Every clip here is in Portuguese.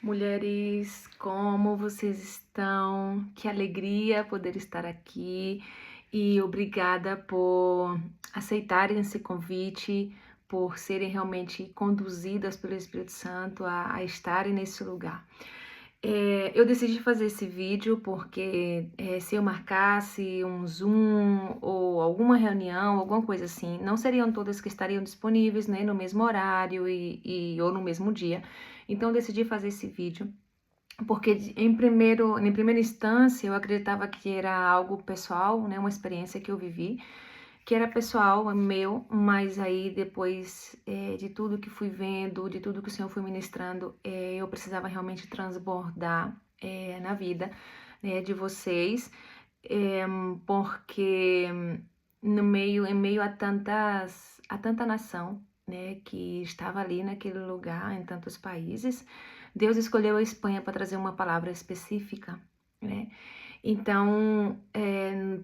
Mulheres, como vocês estão? Que alegria poder estar aqui e obrigada por aceitarem esse convite, por serem realmente conduzidas pelo Espírito Santo a estarem nesse lugar. Eu decidi fazer esse vídeo porque se eu marcasse um Zoom ou alguma reunião, alguma coisa assim, não seriam todas que estariam disponíveis, né, no mesmo horário ou no mesmo dia. Então eu decidi fazer esse vídeo porque em primeira instância eu acreditava que era algo pessoal, né, uma experiência que eu vivi, que era pessoal, meu, mas aí depois de tudo que fui vendo, de tudo que o Senhor foi ministrando, eu precisava realmente transbordar na vida de vocês, é, porque em meio a tanta nação, né, que estava ali naquele lugar, em tantos países, Deus escolheu a Espanha para trazer uma palavra específica, né? Então,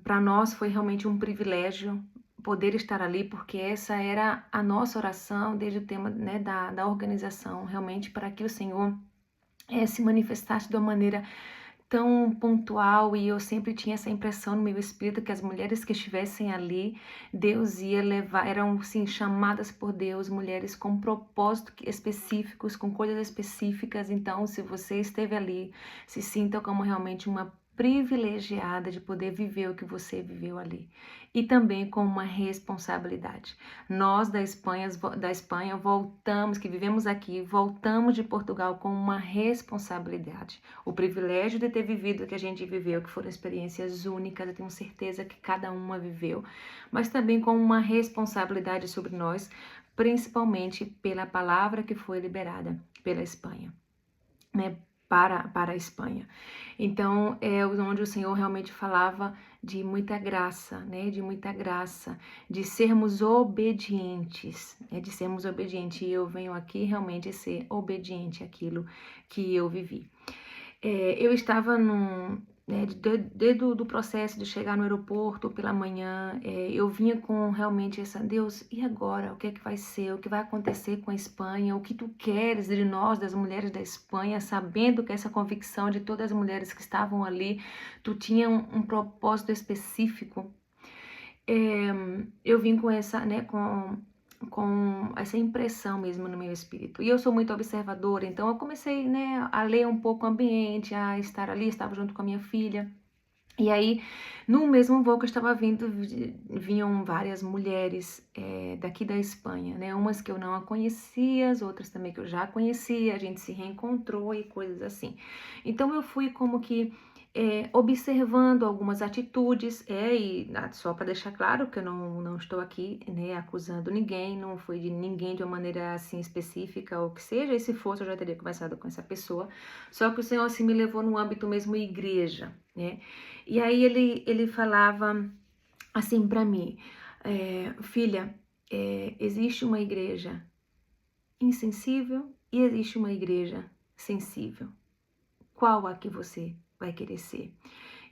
para nós foi realmente um privilégio poder estar ali, porque essa era a nossa oração desde o tema, né, da organização, realmente para que o Senhor se manifestasse de uma maneira tão pontual, e eu sempre tinha essa impressão no meu espírito que as mulheres que estivessem ali, Deus ia levar, eram sim chamadas por Deus, mulheres com propósitos específicos, com coisas específicas. Então, se você esteve ali, se sinta como realmente uma privilegiada de poder viver o que você viveu ali, e também com uma responsabilidade. Nós da Espanha voltamos, que vivemos aqui, voltamos de Portugal com uma responsabilidade. O privilégio de ter vivido o que a gente viveu, que foram experiências únicas, eu tenho certeza que cada uma viveu, mas também com uma responsabilidade sobre nós, principalmente pela palavra que foi liberada pela Espanha, né? Para a Espanha. Então, é onde o Senhor realmente falava de muita graça, né? De muita graça, de sermos obedientes, né? De sermos obedientes. E eu venho aqui realmente ser obediente àquilo que eu vivi. Eu estava desde o processo de chegar no aeroporto pela manhã, eu vinha com realmente essa, Deus, e agora? O que é que vai ser? O que vai acontecer com a Espanha? O que tu queres de nós, das mulheres da Espanha, sabendo que essa convicção de todas as mulheres que estavam ali, tu tinha um propósito específico. Eu vim com essa, né, com essa impressão mesmo no meu espírito. E eu sou muito observadora, então eu comecei, né, a ler um pouco o ambiente, a estar ali, estava junto com a minha filha. E aí, no mesmo voo que eu estava vindo, vinham várias mulheres daqui da Espanha, né? Umas que eu não a conhecia, as outras também que eu já conhecia, a gente se reencontrou e coisas assim. Então eu fui como que observando algumas atitudes, só para deixar claro que eu não estou aqui, né, acusando ninguém, não foi de ninguém de uma maneira assim específica ou que seja, e se fosse eu já teria conversado com essa pessoa, só que o Senhor assim me levou no âmbito mesmo igreja, né? E aí ele falava assim para mim, filha, existe uma igreja insensível e existe uma igreja sensível. Qual a que você vai querer ser?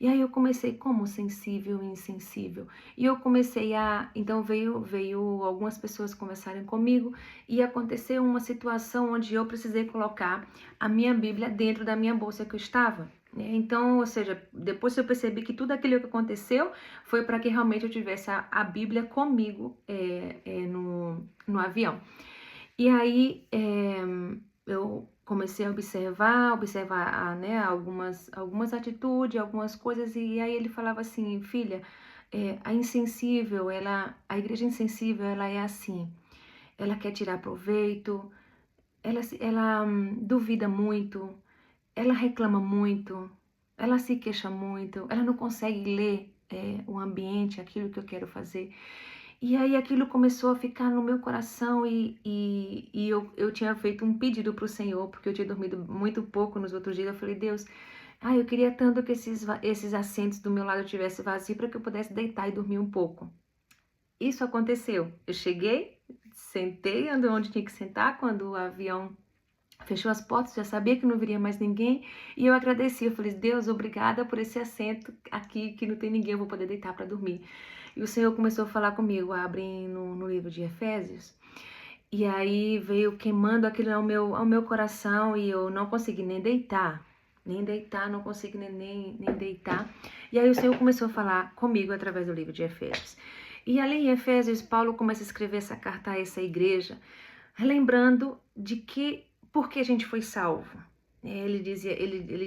E aí eu comecei como sensível e insensível. E eu comecei então veio algumas pessoas conversarem comigo e aconteceu uma situação onde eu precisei colocar a minha Bíblia dentro da minha bolsa que eu estava. Né? Então, ou seja, depois eu percebi que tudo aquilo que aconteceu foi para que realmente eu tivesse a Bíblia comigo no avião. E aí eu comecei a observar né, algumas atitudes, algumas coisas, e aí ele falava assim, filha, a igreja insensível, ela é assim, ela quer tirar proveito, ela duvida muito, ela reclama muito, ela se queixa muito, ela não consegue ler o ambiente, aquilo que eu quero fazer. E aí aquilo começou a ficar no meu coração e eu tinha feito um pedido para o Senhor, porque eu tinha dormido muito pouco nos outros dias. Eu falei, Deus, eu queria tanto que esses assentos do meu lado tivessem vazio para que eu pudesse deitar e dormir um pouco. Isso aconteceu. Eu cheguei, sentei onde tinha que sentar quando o avião fechou as portas, já sabia que não viria mais ninguém, e eu agradeci, eu falei, Deus, obrigada por esse assento aqui, que não tem ninguém, eu vou poder deitar para dormir. E o Senhor começou a falar comigo, abre no livro de Efésios, E aí veio queimando aquilo ao meu coração e eu não consegui nem deitar, não consegui nem deitar. E aí o Senhor começou a falar comigo através do livro de Efésios. E ali em Efésios, Paulo começa a escrever essa carta a essa igreja, relembrando de por que a gente foi salvo. Ele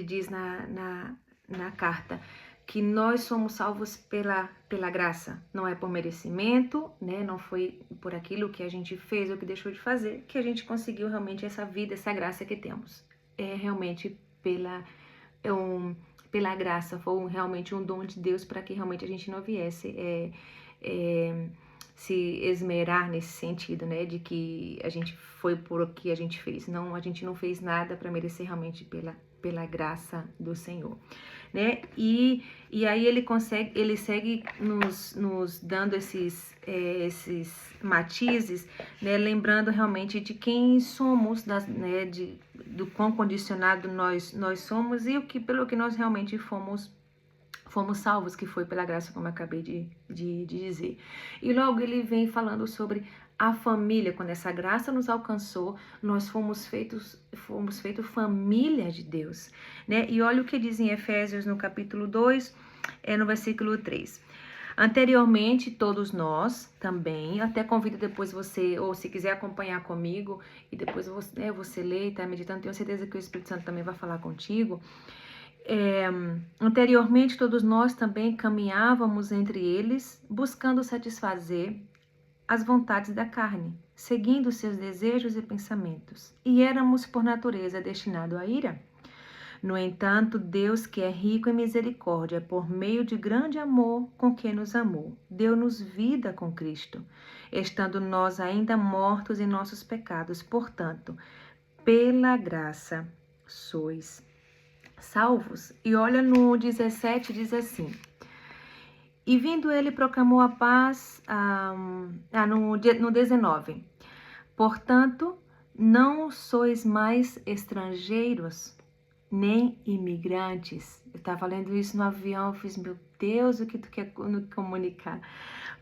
diz na carta que nós somos salvos pela graça, não é por merecimento, né? Não foi por aquilo que a gente fez ou que deixou de fazer que a gente conseguiu realmente essa vida, essa graça que temos. É realmente pela graça, foi realmente um dom de Deus para que realmente a gente não viesse se esmerar nesse sentido, né, de que a gente foi por o que a gente fez. Não, a gente não fez nada para merecer realmente pela graça do Senhor, né? E aí ele segue nos dando esses matizes, né? Lembrando realmente de quem somos, né? Do quão condicionado nós somos e pelo que nós realmente fomos salvos, que foi pela graça, como eu acabei de dizer. E logo ele vem falando sobre a família. Quando essa graça nos alcançou, nós fomos feitos família de Deus, né? E olha o que diz em Efésios no capítulo 2, no versículo 3. Anteriormente, todos nós também, até convido depois você, ou se quiser acompanhar comigo, e depois você lê e tá meditando, tenho certeza que o Espírito Santo também vai falar contigo. Anteriormente, todos nós também caminhávamos entre eles, buscando satisfazer as vontades da carne, seguindo seus desejos e pensamentos, e éramos, por natureza, destinados à ira. No entanto, Deus, que é rico em misericórdia, por meio de grande amor com que nos amou, deu-nos vida com Cristo, estando nós ainda mortos em nossos pecados. Portanto, pela graça sois salvos. E olha no 17, diz assim: e vindo ele proclamou a paz, no 19. Portanto, não sois mais estrangeiros, nem imigrantes. Eu estava lendo isso no avião, eu fiz, meu Deus, o que tu quer comunicar?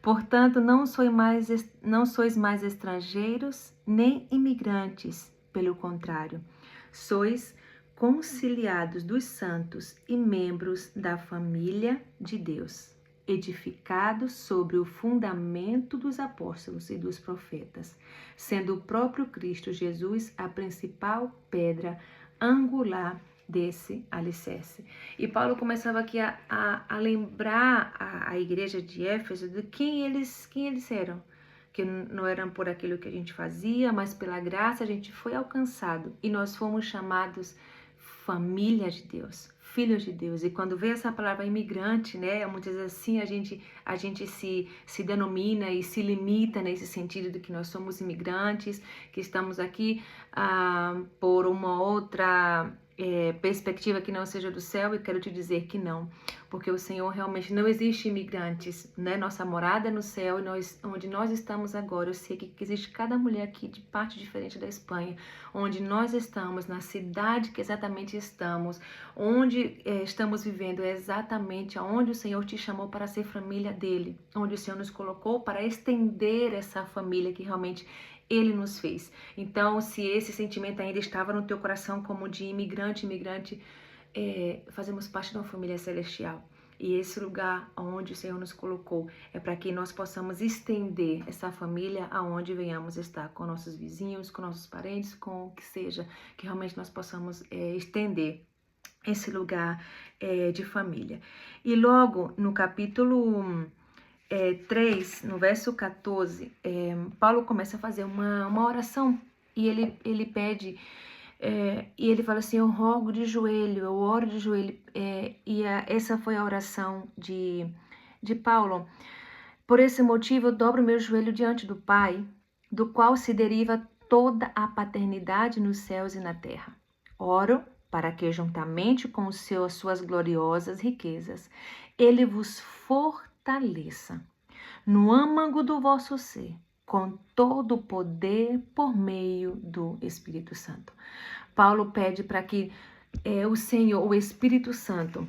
Portanto, não sois mais estrangeiros, nem imigrantes, pelo contrário, sois conciliados dos santos e membros da família de Deus, edificados sobre o fundamento dos apóstolos e dos profetas, sendo o próprio Cristo Jesus a principal pedra angular desse alicerce. E Paulo começava aqui a lembrar a igreja de Éfeso de quem eles eram, que não eram por aquilo que a gente fazia, mas pela graça a gente foi alcançado e nós fomos chamados família de Deus, filhos de Deus. E quando vê essa palavra imigrante, né, muitas vezes assim a gente se denomina e se limita nesse sentido de que nós somos imigrantes, que estamos aqui por uma outra perspectiva que não seja do céu, e quero te dizer que não, porque o Senhor realmente não existe imigrantes, né? Nossa morada é no céu, e onde nós estamos agora, eu sei que existe cada mulher aqui de parte diferente da Espanha, onde nós estamos, na cidade que exatamente estamos, onde estamos vivendo é exatamente aonde o Senhor te chamou para ser família dele, onde o Senhor nos colocou para estender essa família que realmente Ele nos fez. Então, se esse sentimento ainda estava no teu coração como de imigrante, fazemos parte de uma família celestial. E esse lugar onde o Senhor nos colocou é para que nós possamos estender essa família aonde venhamos estar, com nossos vizinhos, com nossos parentes, com o que seja, que realmente nós possamos estender esse lugar de família. E logo no capítulo 3, no verso 14, Paulo começa a fazer uma oração e ele pede, e ele fala assim: eu rogo de joelho, eu oro de joelho, essa foi a oração de Paulo. Por esse motivo eu dobro meu joelho diante do Pai, do qual se deriva toda a paternidade nos céus e na terra. Oro para que, juntamente com as suas gloriosas riquezas, Ele vos fortaleça no âmago do vosso ser, com todo o poder por meio do Espírito Santo. Paulo pede para que o Senhor, o Espírito Santo,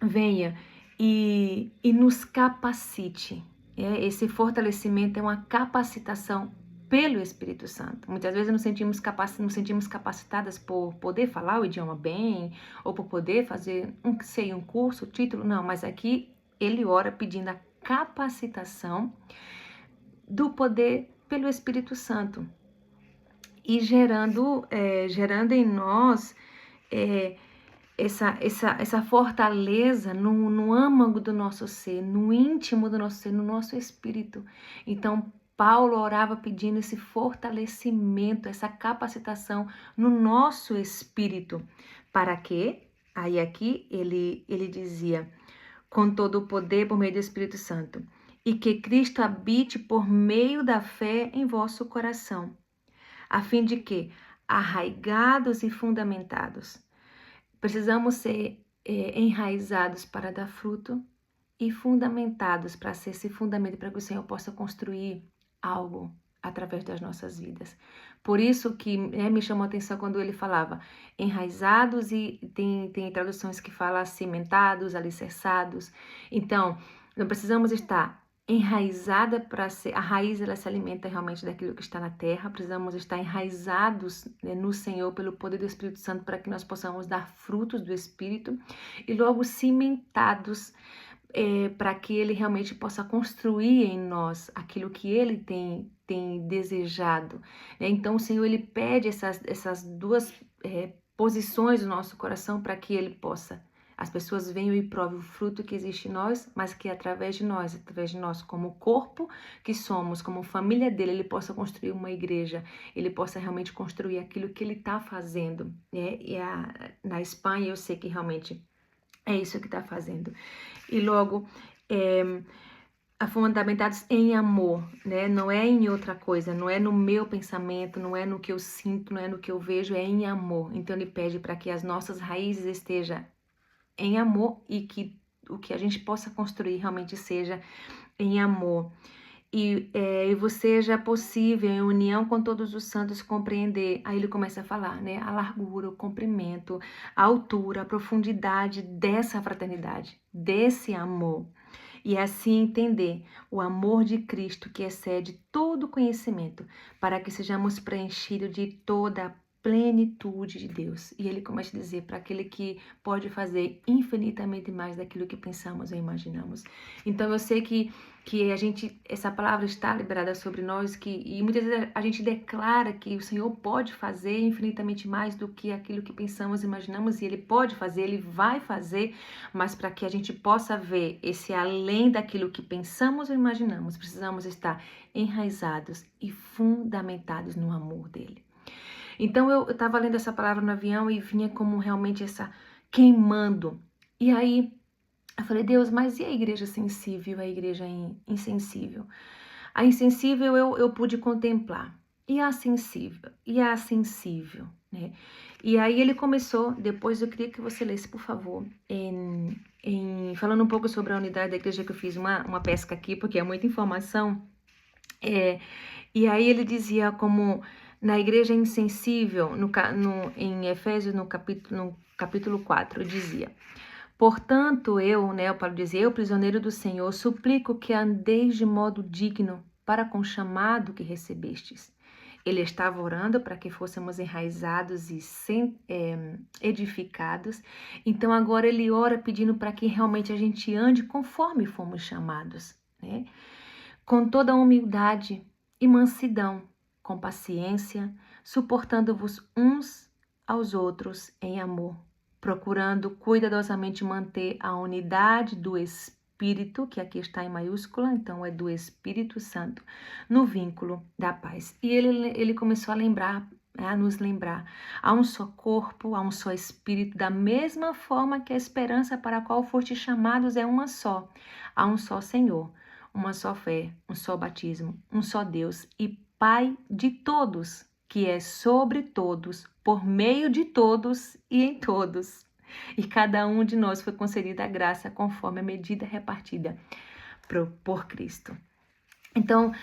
venha e nos capacite. Esse fortalecimento é uma capacitação pelo Espírito Santo. Muitas vezes nos sentimos capacitadas por poder falar o idioma bem, ou por poder fazer um curso, título, não, mas aqui ele ora pedindo a capacitação do poder pelo Espírito Santo e gerando em nós essa fortaleza no âmago do nosso ser, no íntimo do nosso ser, no nosso espírito. Então, Paulo orava pedindo esse fortalecimento, essa capacitação no nosso espírito. Para quê? Aí aqui ele dizia, com todo o poder por meio do Espírito Santo, e que Cristo habite por meio da fé em vosso coração, a fim de que, arraigados e fundamentados, precisamos ser enraizados para dar fruto e fundamentados para ser esse fundamento, para que o Senhor possa construir algo através das nossas vidas. Por isso que me chamou a atenção quando ele falava enraizados, e tem traduções que falam cimentados, alicerçados. Então, nós precisamos estar enraizada para ser, a raiz ela se alimenta realmente daquilo que está na terra. Precisamos estar enraizados, né, no Senhor pelo poder do Espírito Santo, para que nós possamos dar frutos do Espírito, e logo cimentados para que ele realmente possa construir em nós aquilo que ele tem desejado, né? Então o Senhor ele pede essas duas posições do nosso coração, para que ele possa, as pessoas venham e provem o fruto que existe em nós, mas que através de nós como corpo que somos, como família dele, ele possa construir uma igreja, ele possa realmente construir aquilo que ele está fazendo, né? Na Espanha eu sei que realmente é isso que está fazendo. E logo, fundamentados em amor, né? Não é em outra coisa, não é no meu pensamento, não é no que eu sinto, não é no que eu vejo, é em amor. Então ele pede para que as nossas raízes estejam em amor, e que o que a gente possa construir realmente seja em amor. E você seja possível, em união com todos os santos, compreender. Aí ele começa a falar, né? A largura, o comprimento, a altura, a profundidade dessa fraternidade, desse amor. E assim entender o amor de Cristo, que excede todo conhecimento, para que sejamos preenchidos de toda a plenitude de Deus. E ele começa a dizer, para aquele que pode fazer infinitamente mais daquilo que pensamos ou imaginamos. Então eu sei que essa palavra está liberada sobre nós, e muitas vezes a gente declara que o Senhor pode fazer infinitamente mais do que aquilo que pensamos e imaginamos, e ele pode fazer, ele vai fazer, mas para que a gente possa ver esse além daquilo que pensamos ou imaginamos, precisamos estar enraizados e fundamentados no amor dele. Então eu estava lendo essa palavra no avião e vinha como realmente essa queimando. E aí eu falei, Deus, mas e a igreja sensível, a igreja insensível? A insensível eu pude contemplar. E a sensível? E a sensível, né? E aí ele começou, depois eu queria que você lesse, por favor, falando um pouco sobre a unidade da igreja, que eu fiz uma pesca aqui, porque é muita informação. E aí ele dizia como na igreja insensível, em Efésios, no capítulo 4, dizia: portanto, o Paulo dizia, eu, prisioneiro do Senhor, suplico que andeis de modo digno para com o chamado que recebestes. Ele estava orando para que fôssemos enraizados e edificados. Então agora ele ora pedindo para que realmente a gente ande conforme fomos chamados, né? Com toda a humildade e mansidão, com paciência, suportando-vos uns aos outros em amor, procurando cuidadosamente manter a unidade do Espírito, que aqui está em maiúscula, então é do Espírito Santo, no vínculo da paz. E ele começou a nos lembrar, há um só corpo, há um só Espírito, da mesma forma que a esperança para a qual fostes chamados é uma só, há um só Senhor, uma só fé, um só batismo, um só Deus e Pai de todos, que é sobre todos, por meio de todos e em todos. E cada um de nós foi concedida a graça conforme a medida repartida por Cristo. Então,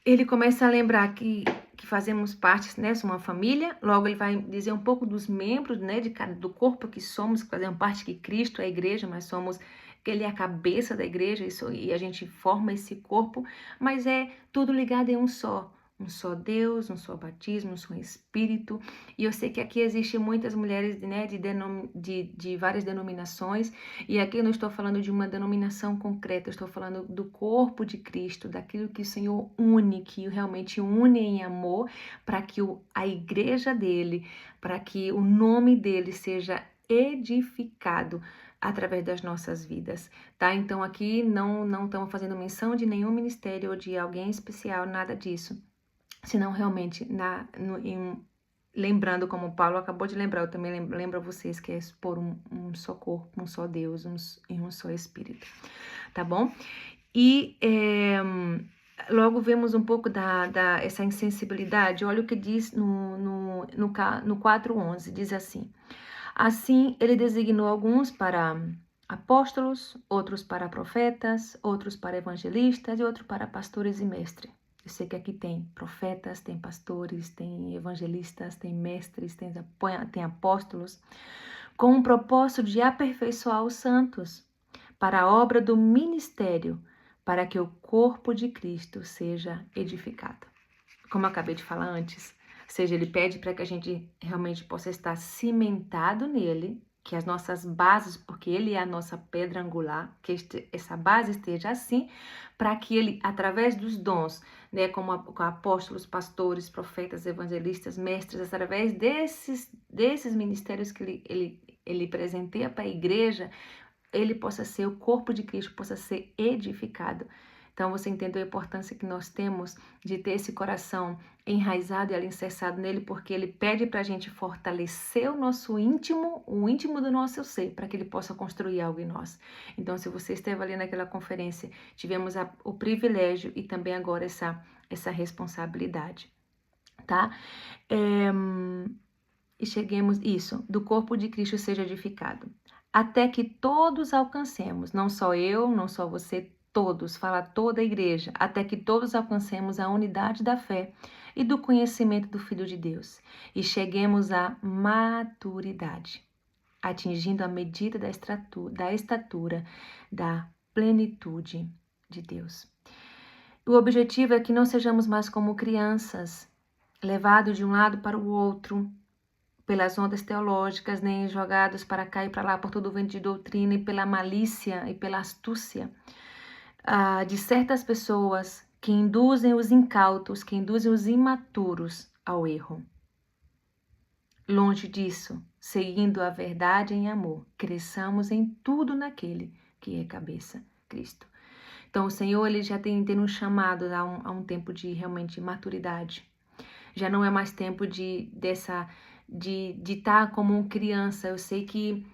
ele começa a lembrar que fazemos parte, né, somos uma família. Logo ele vai dizer um pouco dos membros, né, do corpo que somos, que fazemos parte, que Cristo é a igreja, mas somos, que ele é a cabeça da igreja, e a gente forma esse corpo, mas é tudo ligado em um só. Um só Deus, um só batismo, um só Espírito. E eu sei que aqui existem muitas mulheres, né, de várias denominações, e aqui eu não estou falando de uma denominação concreta, eu estou falando do corpo de Cristo, daquilo que o Senhor une, que realmente une em amor, para que a igreja dele, para que o nome dele seja edificado através das nossas vidas, tá? Então aqui não estamos fazendo menção de nenhum ministério ou de alguém especial, nada disso, senão realmente lembrando, como o Paulo acabou de lembrar, eu também lembro a vocês que é por um só corpo, um só Deus, em um só Espírito, tá bom? E logo vemos um pouco essa insensibilidade. Olha o que diz no 4:11, diz assim: assim ele designou alguns para apóstolos, outros para profetas, outros para evangelistas e outros para pastores e mestres. Eu sei que aqui tem profetas, tem pastores, tem evangelistas, tem mestres, tem apóstolos, com o propósito de aperfeiçoar os santos para a obra do ministério, para que o corpo de Cristo seja edificado. Como eu acabei de falar antes, ou seja, ele pede para que a gente realmente possa estar cimentado nele, que as nossas bases, porque ele é a nossa pedra angular, que essa base esteja assim, para que ele, através dos dons, né, com apóstolos, pastores, profetas, evangelistas, mestres, através desses ministérios que ele presenteia para a igreja, ele possa ser, o corpo de Cristo possa ser edificado. Então você entendeu a importância que nós temos de ter esse coração enraizado e alicerçado nele, porque ele pede para a gente fortalecer o nosso íntimo, o íntimo do nosso ser, para que ele possa construir algo em nós. Então, se você esteve ali naquela conferência, tivemos o privilégio e também agora essa responsabilidade, tá? E cheguemos, isso, do corpo de Cristo seja edificado, até que todos alcancemos, não só eu, não só você, todos, fala toda a igreja, até que todos alcancemos a unidade da fé e do conhecimento do Filho de Deus, e cheguemos à maturidade, atingindo a medida da estatura da plenitude de Deus. O objetivo é que não sejamos mais como crianças, levados de um lado para o outro, pelas ondas teológicas, nem jogados para cá e para lá por todo o vento de doutrina e pela malícia e pela astúcia de certas pessoas que induzem os incautos, que induzem os imaturos ao erro. Longe disso, seguindo a verdade em amor, cresçamos em tudo naquele que é cabeça, Cristo. Então o Senhor ele já tem nos chamado a um tempo de realmente maturidade. Já não é mais tempo de estar como criança. Eu sei que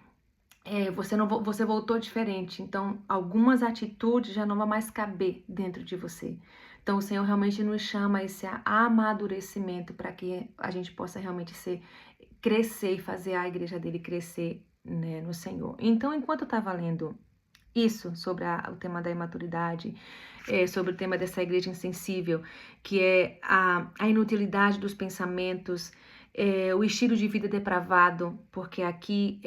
você voltou diferente, então algumas atitudes já não vão mais caber dentro de você. Então o Senhor realmente nos chama a esse amadurecimento para que a gente possa realmente crescer e fazer a igreja dele crescer, né, no Senhor. Então, enquanto eu estava lendo isso sobre o tema da imaturidade, sobre o tema dessa igreja insensível, que é a inutilidade dos pensamentos, o estilo de vida depravado, porque aqui,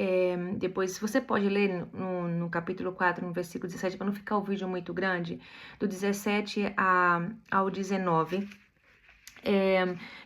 depois, você pode ler no capítulo 4, no versículo 17, para não ficar o vídeo muito grande, do 17 ao 19,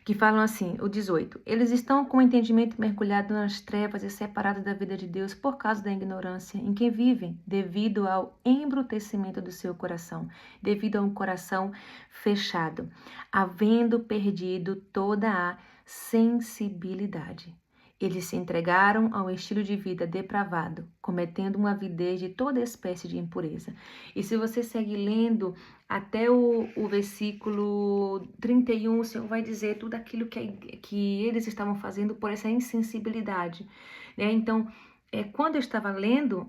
que falam assim, o 18, eles estão com o entendimento mergulhado nas trevas e separados da vida de Deus por causa da ignorância em que vivem, devido ao embrutecimento do seu coração, devido a um coração fechado, havendo perdido toda a sensibilidade. Eles se entregaram ao estilo de vida depravado, cometendo uma avidez de toda espécie de impureza. E se você segue lendo até o versículo 31, o Senhor vai dizer tudo aquilo que eles estavam fazendo por essa insensibilidade, né? Então, quando eu estava lendo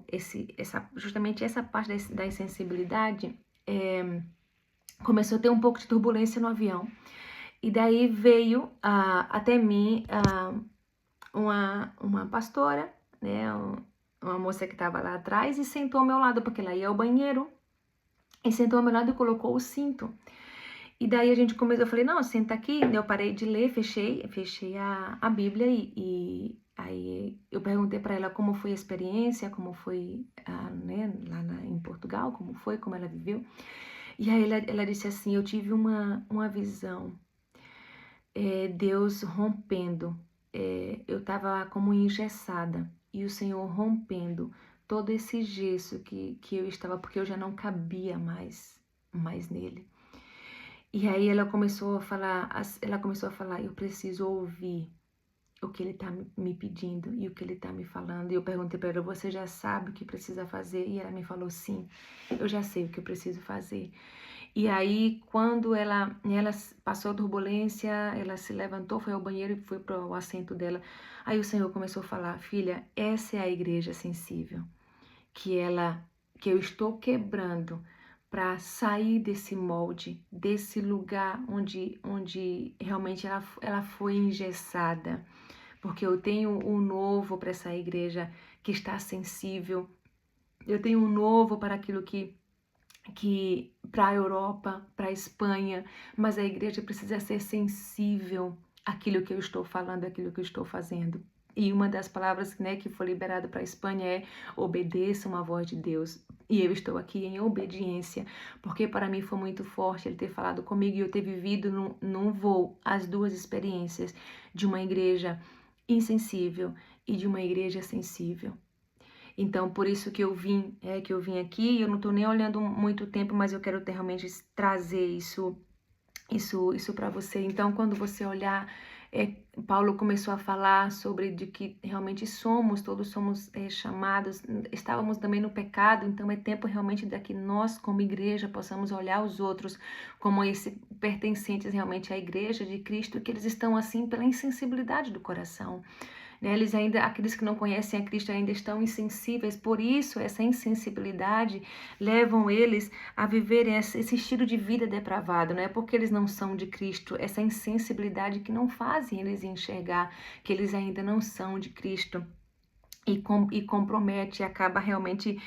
justamente essa parte da insensibilidade, começou a ter um pouco de turbulência no avião. E daí veio até mim uma pastora, né, uma moça que estava lá atrás e sentou ao meu lado, porque ela ia ao banheiro, e sentou ao meu lado e colocou o cinto. E daí a gente começou, eu falei, não, senta aqui. Eu parei de ler, fechei a Bíblia e aí eu perguntei para ela como foi a experiência, como foi, né, lá em Portugal, como ela viveu. E aí ela disse assim, eu tive uma visão Deus rompendo. Eu estava como engessada e o Senhor rompendo todo esse gesso que eu estava, porque eu já não cabia mais nele. E aí ela começou a falar, eu preciso ouvir o que ele está me pedindo e o que ele está me falando. E eu perguntei para ela, você já sabe o que precisa fazer? E ela me falou, sim, eu já sei o que eu preciso fazer. E aí, quando ela passou a turbulência, ela se levantou, foi ao banheiro e foi para o assento dela. Aí o Senhor começou a falar, filha, essa é a igreja sensível, que eu estou quebrando para sair desse molde, desse lugar onde realmente ela foi engessada. Porque eu tenho um novo para essa igreja que está sensível. Eu tenho um novo para aquilo que para a Europa, para a Espanha, mas a igreja precisa ser sensível àquilo que eu estou falando, àquilo que eu estou fazendo. E uma das palavras, né, que foi liberada para a Espanha é obedeçam a voz de Deus. E eu estou aqui em obediência, porque para mim foi muito forte ele ter falado comigo e eu ter vivido num voo as duas experiências de uma igreja insensível e de uma igreja sensível. Então, por isso que eu vim aqui, eu não estou nem olhando muito tempo, mas eu quero realmente trazer isso para você. Então, quando você olhar, Paulo começou a falar sobre de que realmente todos somos chamados, estávamos também no pecado, então é tempo realmente de que nós, como igreja, possamos olhar os outros como pertencentes realmente à igreja de Cristo, que eles estão assim pela insensibilidade do coração. Né? Aqueles que não conhecem a Cristo ainda estão insensíveis, por isso essa insensibilidade levam eles a viverem esse estilo de vida depravado, não é porque eles não são de Cristo, essa insensibilidade que não fazem eles enxergar que eles ainda não são de Cristo. E compromete e acaba realmente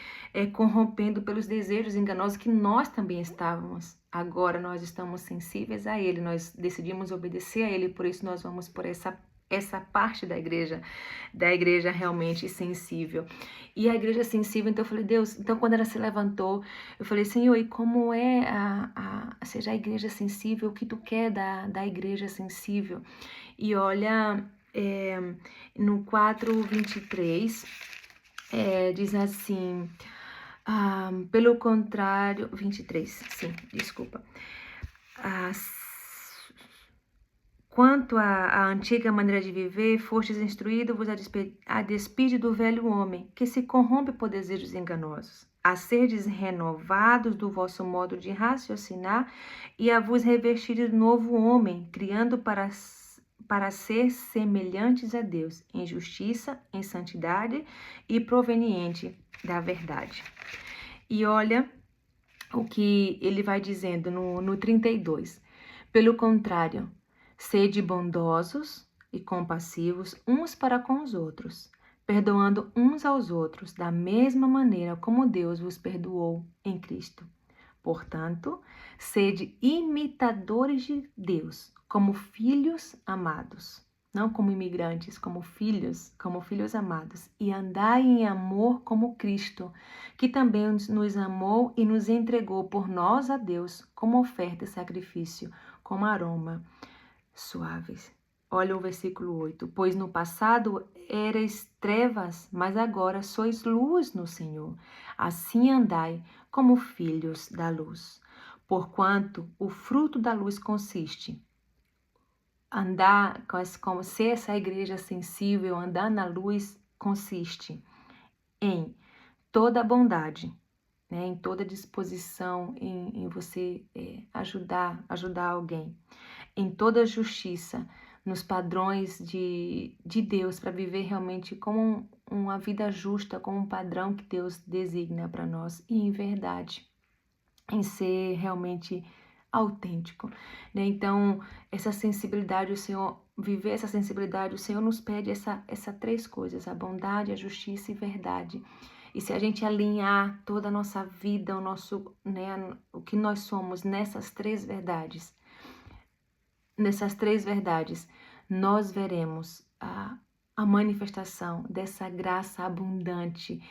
corrompendo pelos desejos enganosos que nós também estávamos. Agora nós estamos sensíveis a Ele, nós decidimos obedecer a Ele, por isso nós vamos por essa parte da igreja realmente sensível. E a igreja sensível, então eu falei, Deus, então quando ela se levantou, eu falei, Senhor, e como seja a igreja sensível, o que tu quer da igreja sensível? E olha, no 4:23, diz assim, pelo contrário, 23, sim, desculpa. Quanto à antiga maneira de viver, fostes instruídos a despedir do velho homem, que se corrompe por desejos enganosos, a serdes renovados do vosso modo de raciocinar e a vos revestir de novo homem, criando para ser semelhantes a Deus, em justiça, em santidade e proveniente da verdade. E olha o que ele vai dizendo no 32. Pelo contrário, sede bondosos e compassivos uns para com os outros, perdoando uns aos outros da mesma maneira como Deus vos perdoou em Cristo. Portanto, sede imitadores de Deus, como filhos amados, não como imigrantes, como filhos amados, e andai em amor como Cristo, que também nos amou e nos entregou por nós a Deus como oferta e sacrifício, como aroma suaves. Olha o versículo 8. Pois no passado erais trevas, mas agora sois luz no Senhor. Assim andai como filhos da luz. Porquanto o fruto da luz consiste como ser essa igreja sensível, andar na luz, consiste em toda a bondade, né, em toda disposição, em você ajudar alguém, em toda a justiça, nos padrões de Deus, para viver realmente como uma vida justa, como um padrão que Deus designa para nós, e em verdade, em ser realmente autêntico, né? Então, essa sensibilidade, viver essa sensibilidade, o Senhor nos pede essa três coisas, a bondade, a justiça e verdade. E se a gente alinhar toda a nossa vida, o que nós somos nessas três verdades, nós veremos a manifestação dessa graça abundante,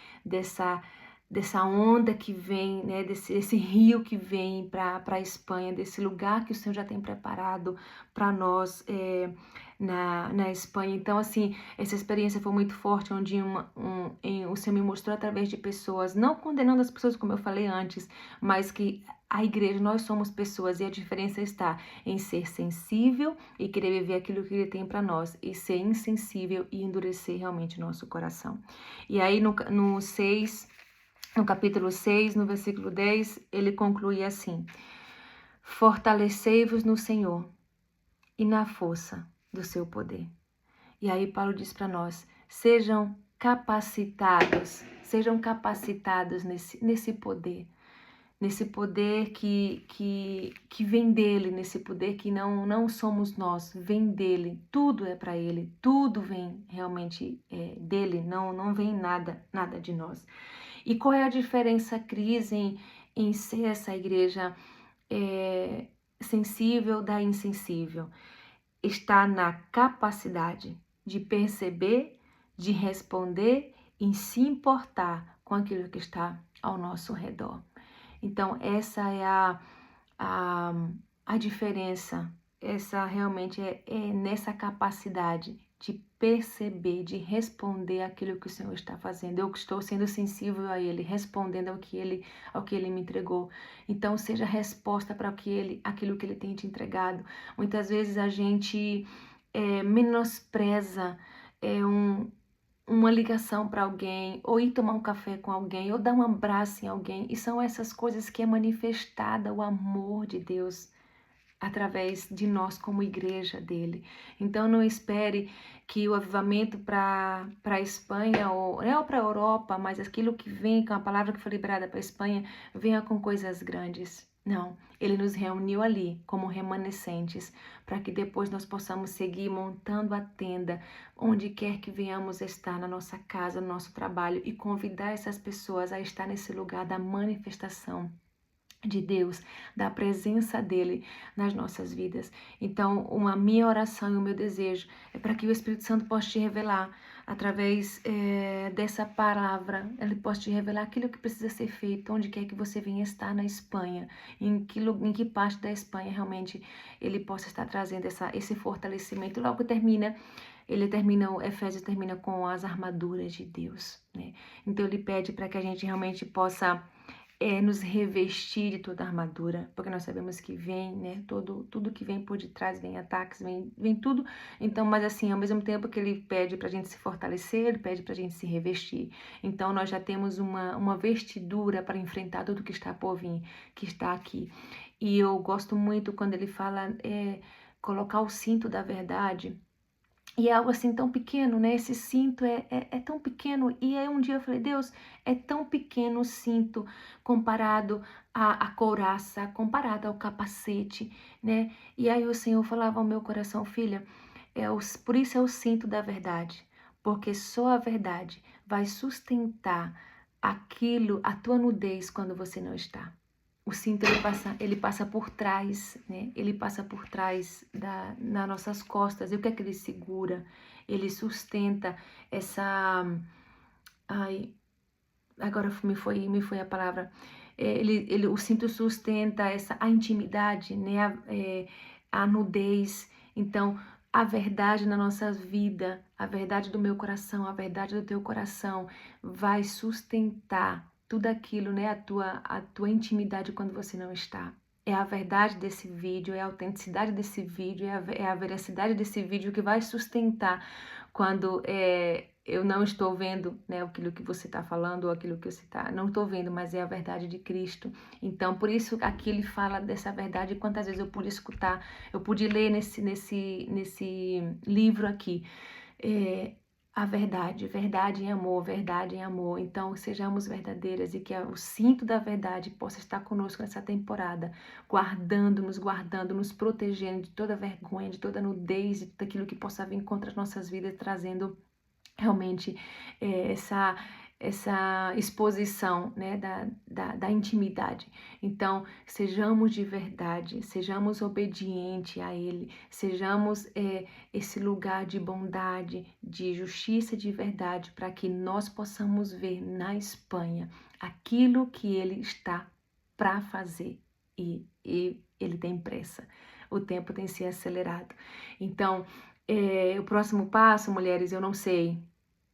dessa onda que vem, né, desse rio que vem para a Espanha, desse lugar que o Senhor já tem preparado para nós na Espanha. Então, assim, essa experiência foi muito forte, onde o Senhor me mostrou através de pessoas, não condenando as pessoas, como eu falei antes, mas que a igreja, nós somos pessoas, e a diferença está em ser sensível e querer viver aquilo que Ele tem para nós, e ser insensível e endurecer realmente o nosso coração. E aí no capítulo 6, no versículo 10, ele conclui assim: fortalecei-vos no Senhor e na força do seu poder. E aí Paulo diz para nós: sejam capacitados nesse poder que vem dele, nesse poder que não somos nós, vem dele, tudo é para ele, tudo vem realmente dele, não vem nada de nós. E qual é a diferença, Cris, em ser essa igreja sensível da insensível? Está na capacidade de perceber, de responder e se importar com aquilo que está ao nosso redor. Então, essa é a diferença. Essa realmente é nessa capacidade de perceber, de responder aquilo que o Senhor está fazendo. Eu estou sendo sensível a Ele, respondendo ao que Ele me entregou. Então, seja resposta para aquilo que Ele tem te entregado. Muitas vezes a gente menospreza uma ligação para alguém, ou ir tomar um café com alguém, ou dar um abraço em alguém. E são essas coisas que é manifestada o amor de Deus através de nós como igreja dele. Então não espere que o avivamento para a Espanha ou para a Europa, mas aquilo que vem com a palavra que foi liberada para a Espanha, venha com coisas grandes. Não, ele nos reuniu ali como remanescentes, para que depois nós possamos seguir montando a tenda, onde quer que venhamos estar, na nossa casa, no nosso trabalho, e convidar essas pessoas a estar nesse lugar da manifestação de Deus, da presença dele nas nossas vidas. Então, a minha oração e o meu desejo é para que o Espírito Santo possa te revelar através dessa palavra, ele possa te revelar aquilo que precisa ser feito, onde quer que você venha estar na Espanha, em que parte da Espanha realmente ele possa estar trazendo esse fortalecimento. Logo o Efésios termina com as armaduras de Deus, né? Então ele pede para que a gente realmente possa nos revestir de toda a armadura, porque nós sabemos que vem, né, tudo que vem por detrás, vem ataques, vem tudo. Então, mas assim, ao mesmo tempo que ele pede para a gente se fortalecer, ele pede para a gente se revestir. Então, nós já temos uma vestidura para enfrentar tudo que está por vir, que está aqui. E eu gosto muito quando ele fala colocar o cinto da verdade. E é algo assim tão pequeno, né? Esse cinto é tão pequeno. E aí um dia eu falei, Deus, é tão pequeno o cinto comparado à couraça, comparado ao capacete, né? E aí o Senhor falava ao meu coração, filha, por isso é o cinto da verdade. Porque só a verdade vai sustentar a tua nudez quando você não está. O cinto ele passa por trás, né? Ele passa por trás nas nossas costas. E o que é que ele segura? Ele sustenta essa... Ai, agora me foi a palavra. O cinto sustenta a intimidade, né? A nudez. Então, a verdade na nossa vida, a verdade do meu coração, a verdade do teu coração vai sustentar tudo aquilo, né? A tua intimidade quando você não está. É a verdade desse vídeo, é a autenticidade desse vídeo, é a veracidade desse vídeo que vai sustentar quando eu não estou vendo, né, aquilo que você está falando ou aquilo que você está... Não estou vendo, mas é a verdade de Cristo. Então, por isso aqui ele fala dessa verdade. Quantas vezes eu pude escutar, eu pude ler nesse livro aqui. A verdade em amor, verdade em amor. Então, sejamos verdadeiras e que o cinto da verdade possa estar conosco nessa temporada, guardando, nos protegendo de toda vergonha, de toda nudez, de tudo aquilo que possa vir contra as nossas vidas, trazendo realmente essa exposição, né, da intimidade. Então, sejamos de verdade, sejamos obedientes a Ele, sejamos esse lugar de bondade, de justiça de verdade, para que nós possamos ver na Espanha aquilo que Ele está para fazer. E Ele tem pressa, o tempo tem se acelerado. Então, o próximo passo, mulheres, eu não sei,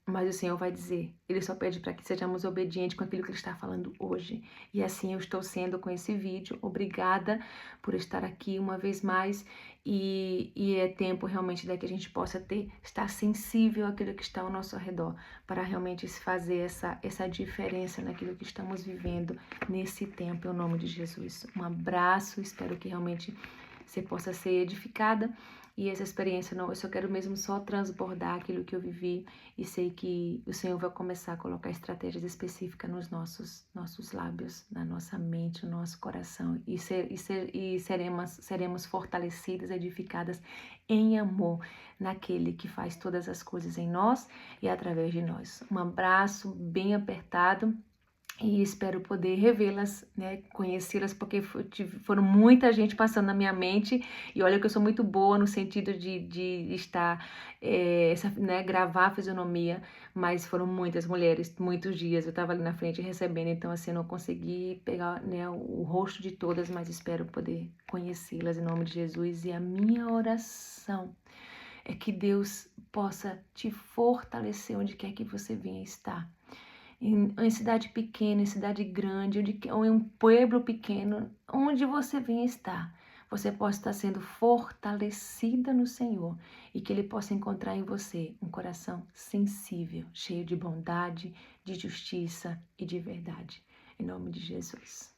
mas o Senhor vai dizer. Ele só pede para que sejamos obedientes com aquilo que Ele está falando hoje. E assim eu estou sendo com esse vídeo. Obrigada por estar aqui uma vez mais. E é tempo realmente que a gente possa estar sensível àquilo que está ao nosso redor, para realmente fazer essa diferença naquilo que estamos vivendo nesse tempo, em nome de Jesus. Um abraço, espero que realmente você possa ser edificada. E essa experiência, não, eu só quero mesmo só transbordar aquilo que eu vivi e sei que o Senhor vai começar a colocar estratégias específicas nos nossos lábios, na nossa mente, no nosso coração e seremos fortalecidas, edificadas em amor naquele que faz todas as coisas em nós e através de nós. Um abraço bem apertado. E espero poder revê-las, né, conhecê-las, porque foram muita gente passando na minha mente, e olha que eu sou muito boa no sentido de estar, né, gravar a fisionomia, mas foram muitas mulheres, muitos dias, eu estava ali na frente recebendo, então assim, eu não consegui pegar, né, o rosto de todas, mas espero poder conhecê-las em nome de Jesus, e a minha oração é que Deus possa te fortalecer onde quer que você venha estar. Em cidade pequena, em cidade grande, ou em um pueblo pequeno, onde você venha estar, você possa estar sendo fortalecida no Senhor e que Ele possa encontrar em você um coração sensível, cheio de bondade, de justiça e de verdade. Em nome de Jesus.